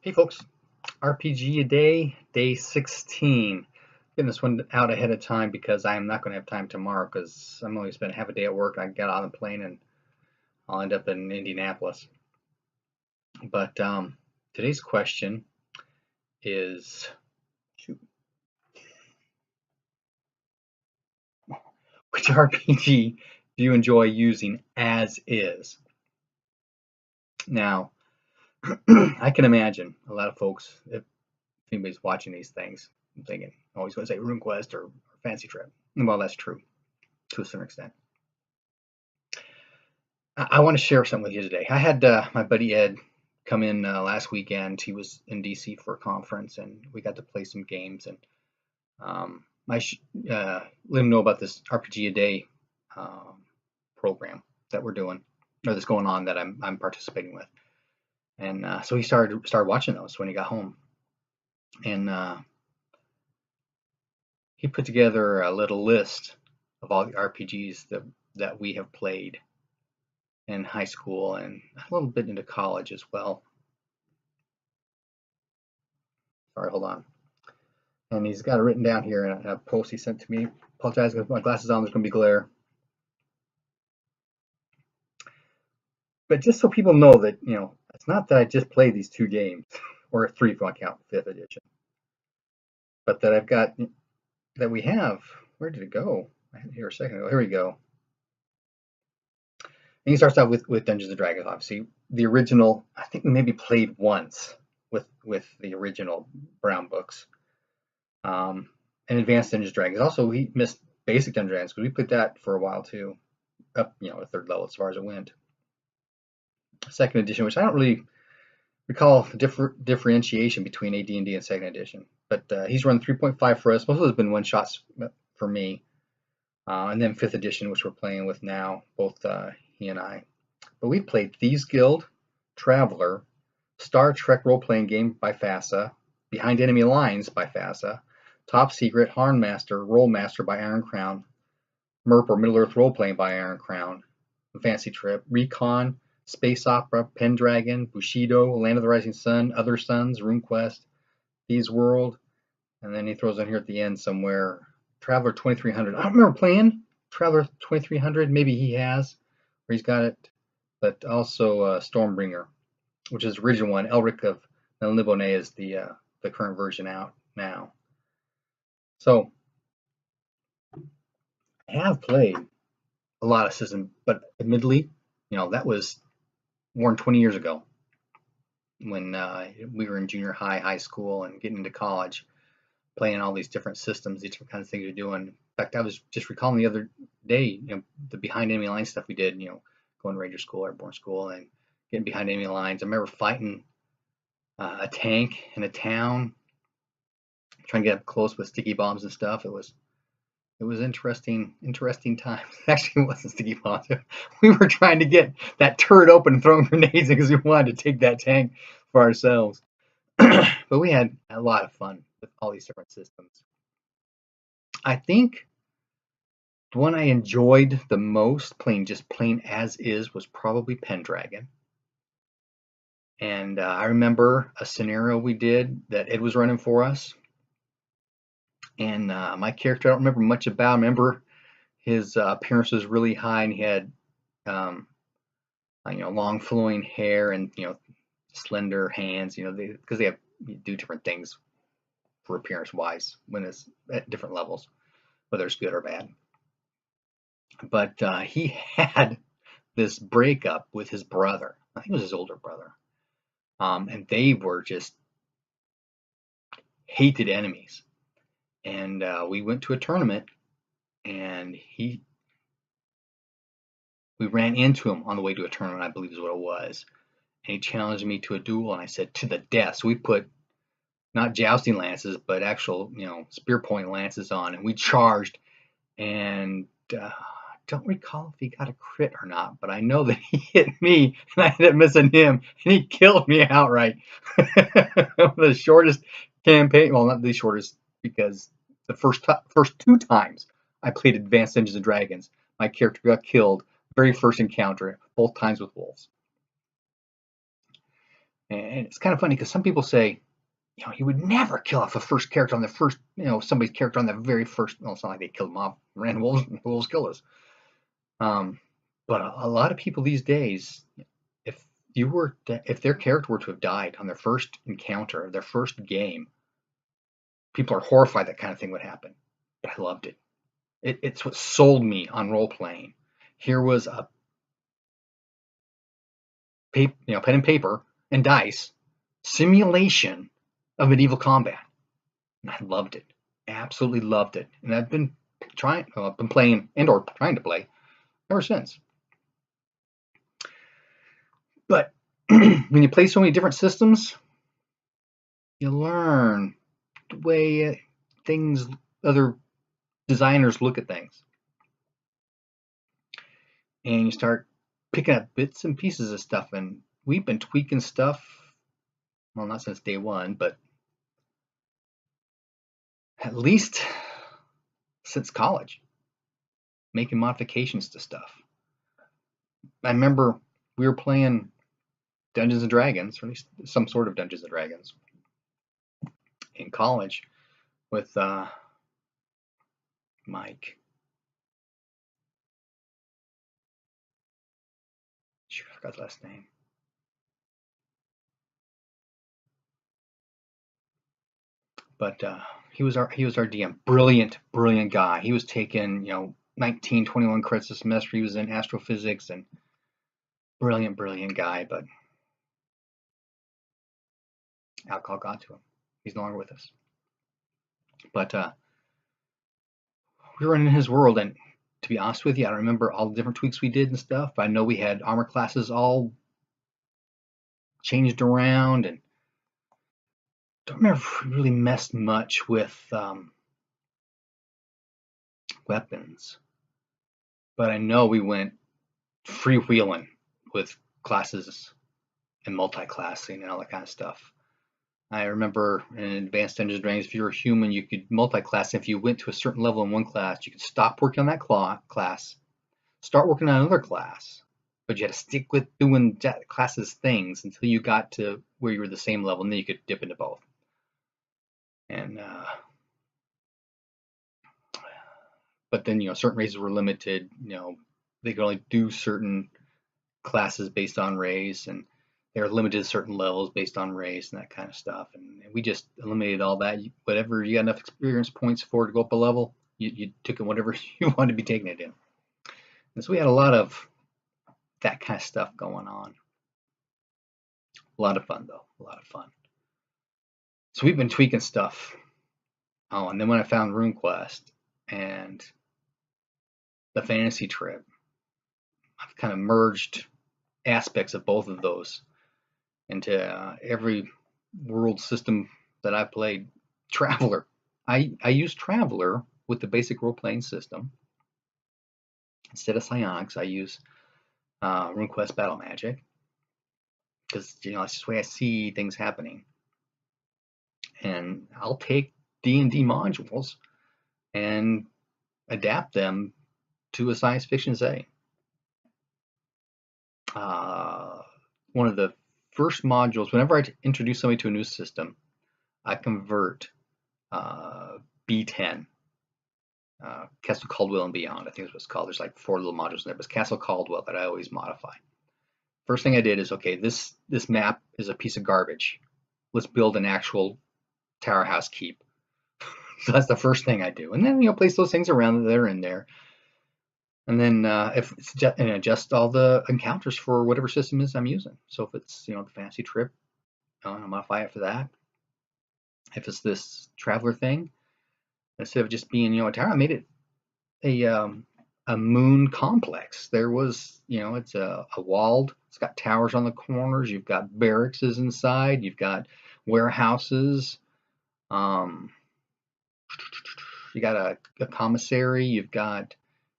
Hey folks, RPG a day, day 16. Getting this one out ahead of time because I am not going to have time tomorrow because I'm only spending half a day at work. I get on the plane and I'll end up in Indianapolis. But today's question is, shoot, which RPG do you enjoy using as is? Now, I can imagine a lot of folks, if anybody's watching these things, I'm thinking, oh, he's going to say RuneQuest or Fancy Trip. Well, that's true to a certain extent. I want to share something with you today. I had my buddy Ed come in last weekend. He was in DC for a conference, and we got to play some games. And I let him know about this RPG a day program that we're doing, or that's going on that I'm participating with. And so he started watching those when he got home, and he put together a little list of all the RPGs that we have played in high school and a little bit into college as well. Sorry, hold on. And he's got it written down here in a post he sent to me. Apologize with my glasses on, there's going to be glare. But just so people know that, it's not that I just played these two games, or three if I count 5th edition, but that we have, where did it go? I had it here a second ago. Here we go. And he starts out with Dungeons and Dragons, obviously. The original, I think we maybe played once with the original Brown books. And Advanced Dungeons and Dragons. Also, we missed Basic Dungeons and Dragons because we played that for a while too, up a 3rd level as far as it went. 2nd edition, which I don't really recall the differentiation between AD&D and 2nd edition, but he's run 3.5 for us. Most of those have been one shots for me, and then 5th edition, which we're playing with now, both he and I. But we've played Thieves Guild, Traveller, Star Trek role-playing game by FASA, Behind Enemy Lines by FASA, Top Secret, Hornmaster, Rollmaster by Iron Crown, MERP or Middle Earth Role-Playing by Iron Crown, Fancy Trip, Recon, Space Opera, Pendragon, Bushido, Land of the Rising Sun, Other Suns, RuneQuest, Thieves World, and then he throws in here at the end somewhere, Traveller 2300. I don't remember playing Traveller 2300. Maybe he has, or he's got it, but also Stormbringer, which is the original one. Elric of Melniboné is the current version out now. So I have played a lot of systems, but admittedly, that was more than 20 years ago when we were in junior high school, and getting into college, playing all these different systems, these different kinds of things you're doing. In fact, I was just recalling the other day, the Behind Enemy Lines stuff we did, going to Ranger School, Airborne School, and getting behind enemy lines. I remember fighting a tank in a town, trying to get up close with sticky bombs and stuff. It was interesting times. Actually, it wasn't sticky bombs. We were trying to get that turret open and throwing grenades in because we wanted to take that tank for ourselves. But we had a lot of fun with all these different systems. I think the one I enjoyed the most, playing plain as is, was probably Pendragon. And I remember a scenario we did that Ed was running for us. And my character, I don't remember much about. I remember his appearance was really high, and he had, long flowing hair and slender hands. Because they do different things for appearance-wise when it's at different levels, whether it's good or bad. But he had this breakup with his brother. I think it was his older brother, and they were just hated enemies. And we went to a tournament, and we ran into him on the way to a tournament, I believe is what it was. And he challenged me to a duel, and I said, to the death. So we put not jousting lances, but actual, spear point lances on, and we charged. And I don't recall if he got a crit or not, but I know that he hit me, and I ended up missing him, and he killed me outright. The shortest campaign, well, not the shortest, because the first 2 times I played Advanced Dungeons and Dragons, my character got killed very first encounter, both times with wolves. And it's kind of funny because some people say, you would never kill off the first character on the first, somebody's character on the very first. Well, it's not like they killed them off. Ran wolves kill us. But a lot of people these days, if their character were to have died on their first encounter, their first game, people are horrified that kind of thing would happen. But I loved it. It's what sold me on role playing. Here was a pen and paper and dice simulation of medieval combat, and I loved it. Absolutely loved it. And I've been playing and/or trying to play ever since. But when you play so many different systems, you learn the way other designers look at things, and you start picking up bits and pieces of stuff. And we've been tweaking stuff, well, not since day one, but at least since college, making modifications to stuff. I remember we were playing Dungeons and Dragons, or at least some sort of Dungeons and Dragons, in college with Mike. Shoot, I forgot his last name. But he was our DM. Brilliant guy. He was taking 19, 21 credits a semester. He was in astrophysics, and brilliant guy. But alcohol got to him. He's no longer with us. But we were in his world, and to be honest with you, I don't remember all the different tweaks we did and stuff. I know we had armor classes all changed around, and don't remember if we really messed much with weapons. But I know we went freewheeling with classes and multi-classing and all that kind of stuff. I remember in Advanced Dungeons & Dragons, if you were a human, you could multi-class. If you went to a certain level in one class, you could stop working on that class, start working on another class, but you had to stick with doing that class's things until you got to where you were the same level, and then you could dip into both. And but then certain races were limited. They could only do certain classes based on race, and they were limited to certain levels based on race and that kind of stuff. And we just eliminated all that. Whatever you got enough experience points for to go up a level, you took it whatever you wanted to be taking it in. And so we had a lot of that kind of stuff going on. A lot of fun, though. A lot of fun. So we've been tweaking stuff. Oh, and then when I found RuneQuest and the fantasy trip, I've kind of merged aspects of both of those into every world system that I've played. Traveler. I use Traveler with the basic role-playing system. Instead of Psionics, I use RuneQuest Battle Magic, because that's just the way I see things happening. And I'll take D&D modules and adapt them to a science fiction setting. One of the first modules, whenever I introduce somebody to a new system, I convert B10, Castle Caldwell and Beyond, I think is what it's called. There's like 4 little modules in there, but it's Castle Caldwell that I always modify. First thing I did is, okay, this map is a piece of garbage. Let's build an actual tower house keep. So that's the first thing I do, and then place those things around that are in there, and then if it's adjust all the encounters for whatever system is I'm using. So if it's the fantasy trip, I'll modify it for that. If it's this traveler thing, instead of just being a tower, I made it a moon complex. There was it's a walled. It's got towers on the corners. You've got barracks inside. You've got warehouses. You got a commissary. You've got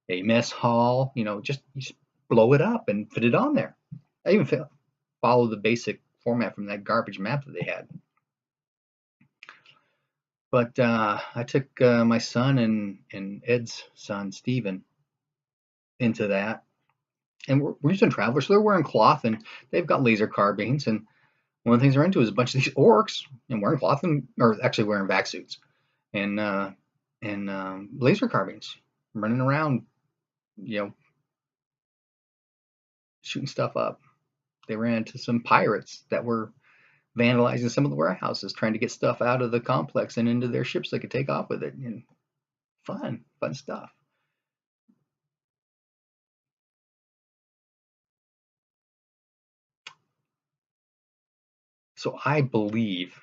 a mess hall. You just blow it up and put it on there. I even follow the basic format from that garbage map that they had. But I took my son and Ed's son, Steven, into that. And we're using Travelers, so they're wearing cloth, and they've got laser carbines, and one of the things they're into is a bunch of these orcs and wearing cloth or actually wearing vac suits and laser carbines, running around, shooting stuff up. They ran into some pirates that were vandalizing some of the warehouses, trying to get stuff out of the complex and into their ships so they could take off with it. And fun stuff. So I believe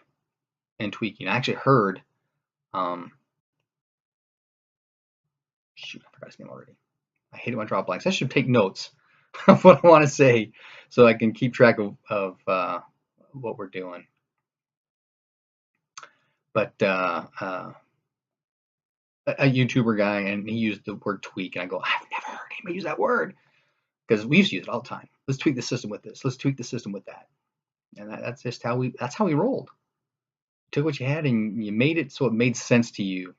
in tweaking. I actually heard, shoot, I forgot his name already. I hate it when I draw blanks. I should take notes of what I want to say so I can keep track of what we're doing. But a YouTuber guy, and he used the word tweak, and I go, I've never heard anybody use that word, because we used to use it all the time. Let's tweak the system with this. Let's tweak the system with that. And that's just how we rolled. You took what you had and you made it so it made sense to you.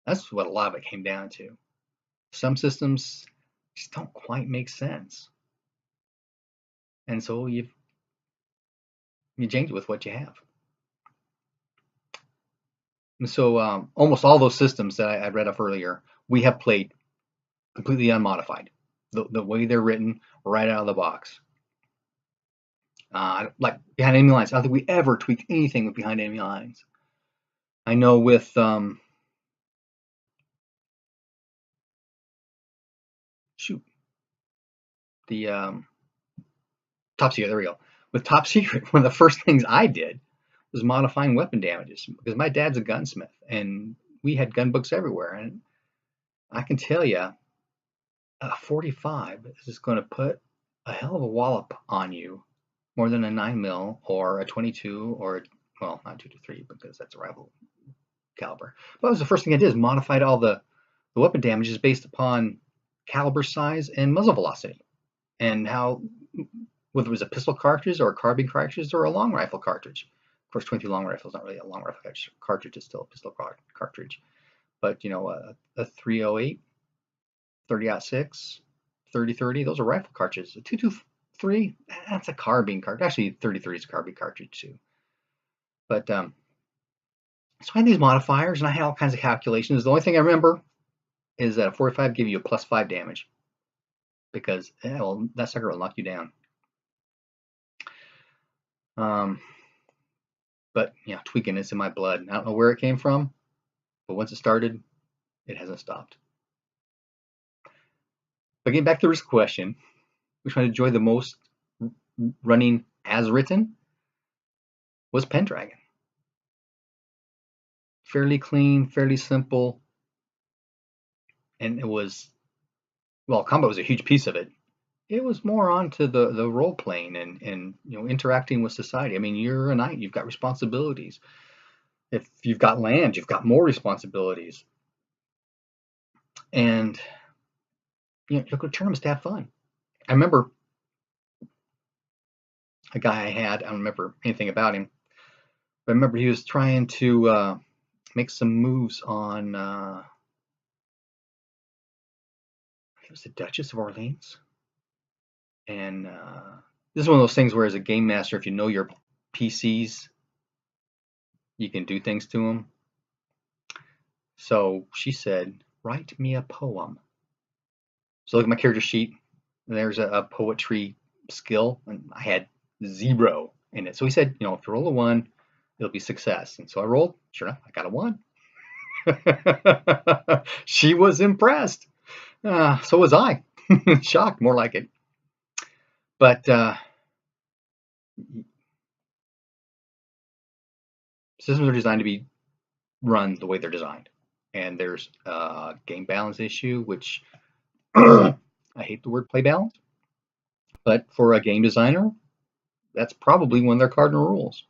That's what a lot of it came down to. Some systems just don't quite make sense, and so you change it with what you have. And so almost all those systems that I read up earlier, we have played completely unmodified, the way they're written right out of the box. Like behind enemy lines, I don't think we ever tweaked anything with behind enemy lines. I know with the Top Secret, there we go. With Top Secret, one of the first things I did was modifying weapon damages, because my dad's a gunsmith and we had gun books everywhere. And I can tell you, a 45 is going to put a hell of a wallop on you, more than a 9mm or a 22 or, well, not 223 because that's a rifle caliber. But that was the first thing I did, is modified all the weapon damages based upon caliber size and muzzle velocity, and how, whether it was a pistol cartridge or a carbine cartridge or a long rifle cartridge. Of course, 22 long rifle is not really a long rifle cartridge, it's still a pistol cartridge. But a 308, 30-06, 30-30, those are rifle cartridges. A 223, that's a carbine cartridge. Actually, 30-30 is a carbine cartridge too. But so I had these modifiers and I had all kinds of calculations. The only thing I remember is that a 45 gave you a +5 damage, because well, that sucker will knock you down. But tweaking is in my blood. I don't know where it came from, but once it started, it hasn't stopped. But getting back to this question, which one I enjoy the most running as written, was Pendragon. Fairly clean, fairly simple, and it was, well, combat was a huge piece of it. It was more onto the role playing and interacting with society. I mean, you're a knight, you've got responsibilities. If you've got land, you've got more responsibilities. And you go to tournaments to have fun. I remember a guy I had, I don't remember anything about him, but I remember he was trying to make some moves on, it was the Duchess of Orleans. And this is one of those things where, as a game master, if you know your PCs, you can do things to them. So she said, write me a poem. So look at my character sheet, and there's a poetry skill, and I had 0 in it. So he said, if you roll a 1, it'll be success. And so I rolled, sure enough, I got a 1. She was impressed. So was I. Shocked, more like it. But systems are designed to be run the way they're designed. And there's a game balance issue, which I hate the word play balance, but for a game designer, that's probably one of their cardinal rules.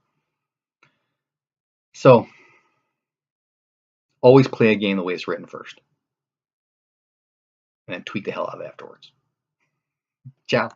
So always play a game the way it's written first, and then tweak the hell out of it afterwards. Ciao.